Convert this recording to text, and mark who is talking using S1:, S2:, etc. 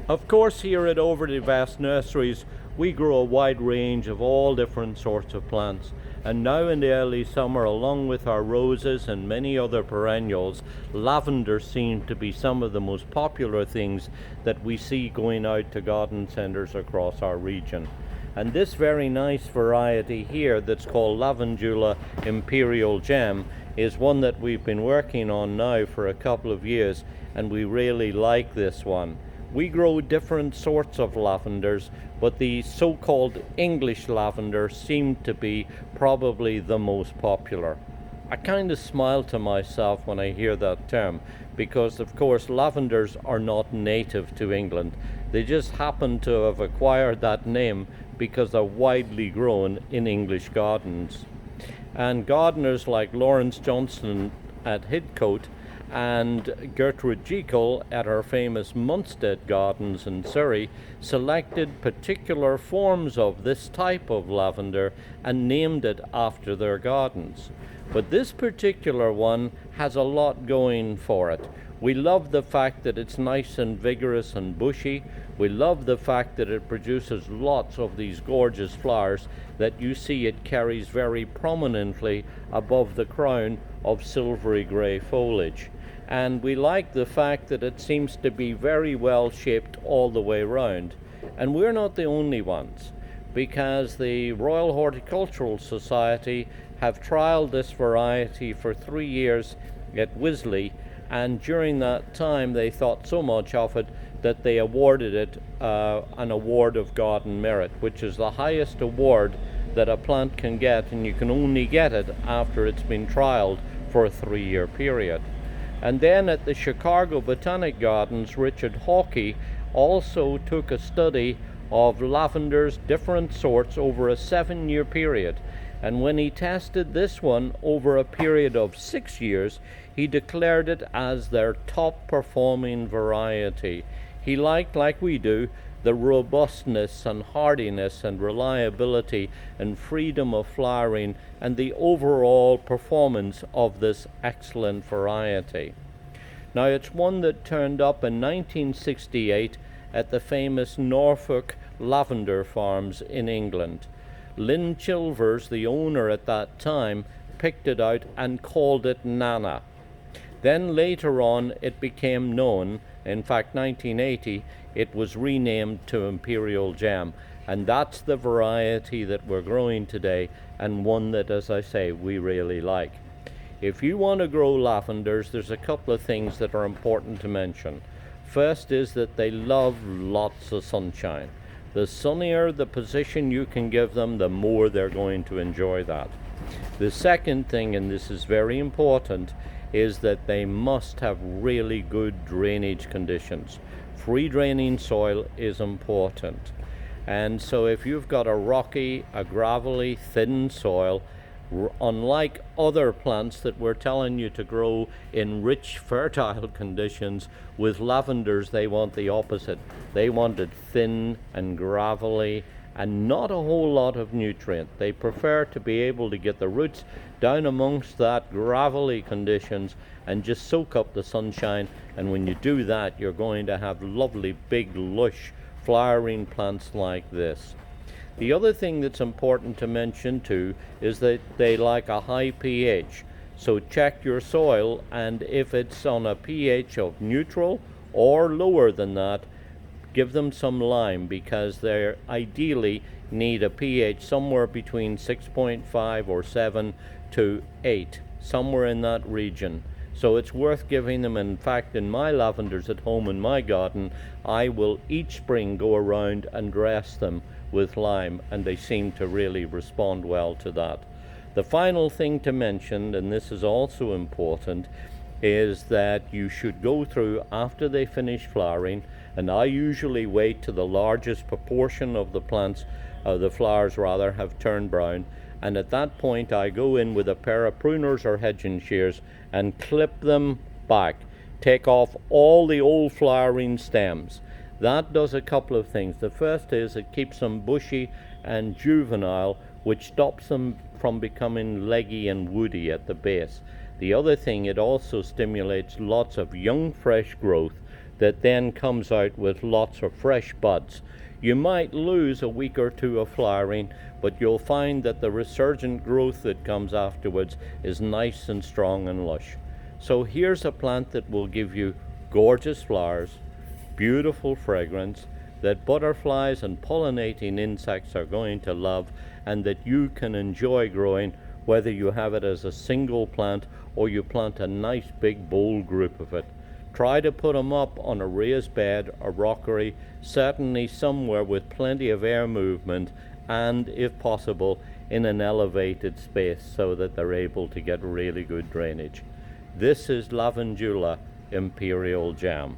S1: Of course, here at Overly Vast Nurseries, we grow a wide range of all different sorts of plants. And now in the early summer, along with our roses and many other perennials, lavender seems to be some of the most popular things that we see going out to garden centres across our region. And this very nice variety here that's called Lavandula Imperial Gem is one that we've been working on now for a couple of years, and we really like this one. We grow different sorts of lavenders, but the so-called English lavender seemed to be probably the most popular. I kind of smile to myself when I hear that term, because of course lavenders are not native to England. They just happen to have acquired that name because they're widely grown in English gardens. And gardeners like Lawrence Johnson at Hidcote and Gertrude Jekyll at her famous Munstead Gardens in Surrey selected particular forms of this type of lavender and named it after their gardens. But this particular one has a lot going for it. We love the fact that it's nice and vigorous and bushy. We love the fact that it produces lots of these gorgeous flowers that you see it carries very prominently above the crown of silvery grey foliage. And we like the fact that it seems to be very well shaped all the way round. And we're not the only ones, because the Royal Horticultural Society have trialled this variety for 3 years at Wisley, and during that time they thought so much of it that they awarded it an award of garden merit, which is the highest award that a plant can get, and you can only get it after it's been trialed for a 3-year period. And then at the Chicago Botanic Gardens, Richard Hawke also took a study of lavenders, different sorts, over a 7-year period. And when he tested this one over a period of 6 years, he declared it as their top performing variety. He liked, like we do, the robustness and hardiness and reliability and freedom of flowering and the overall performance of this excellent variety. Now, it's one that turned up in 1968 at the famous Norfolk lavender farms in England. Lynn Chilvers, the owner at that time, picked it out and called it Nana. Then later on it became known, in fact 1980, it was renamed to Imperial Gem, and that's the variety that we're growing today, and one that, as I say, we really like. If you want to grow lavenders, there's a couple of things that are important to mention. First is that they love lots of sunshine. The sunnier the position you can give them, the more they're going to enjoy that. The second thing, and this is very important, is that they must have really good drainage conditions. Free draining soil is important. And so if you've got a rocky, a gravelly, thin soil, unlike other plants that we're telling you to grow in rich, fertile conditions, with lavenders they want the opposite. They want it thin and gravelly and not a whole lot of nutrient. They prefer to be able to get the roots down amongst that gravelly conditions and just soak up the sunshine, and when you do that you're going to have lovely big lush flowering plants like this. The other thing that's important to mention too is that they like a high pH. So check your soil, and if it's on a pH of neutral or lower than that, give them some lime, because they ideally need a pH somewhere between 6.5 or 7 to 8, somewhere in that region. So it's worth giving them. In fact, in my lavenders at home in my garden, I will each spring go around and dress them with lime, and they seem to really respond well to that. The final thing to mention, and this is also important, is that you should go through after they finish flowering, and I usually wait till the largest proportion of the plants, the flowers rather, have turned brown, and at that point I go in with a pair of pruners or hedging shears and clip them back. Take off all the old flowering stems. That does a couple of things. The first is it keeps them bushy and juvenile, which stops them from becoming leggy and woody at the base. The other thing, it also stimulates lots of young fresh growth that then comes out with lots of fresh buds. You might lose a week or two of flowering, but you'll find that the resurgent growth that comes afterwards is nice and strong and lush. So here's a plant that will give you gorgeous flowers, beautiful fragrance, that butterflies and pollinating insects are going to love, and that you can enjoy growing, whether you have it as a single plant or you plant a nice big bold group of it. Try to put them up on a raised bed or rockery, certainly somewhere with plenty of air movement, and if possible in an elevated space so that they're able to get really good drainage. This is Lavandula Imperial Gem.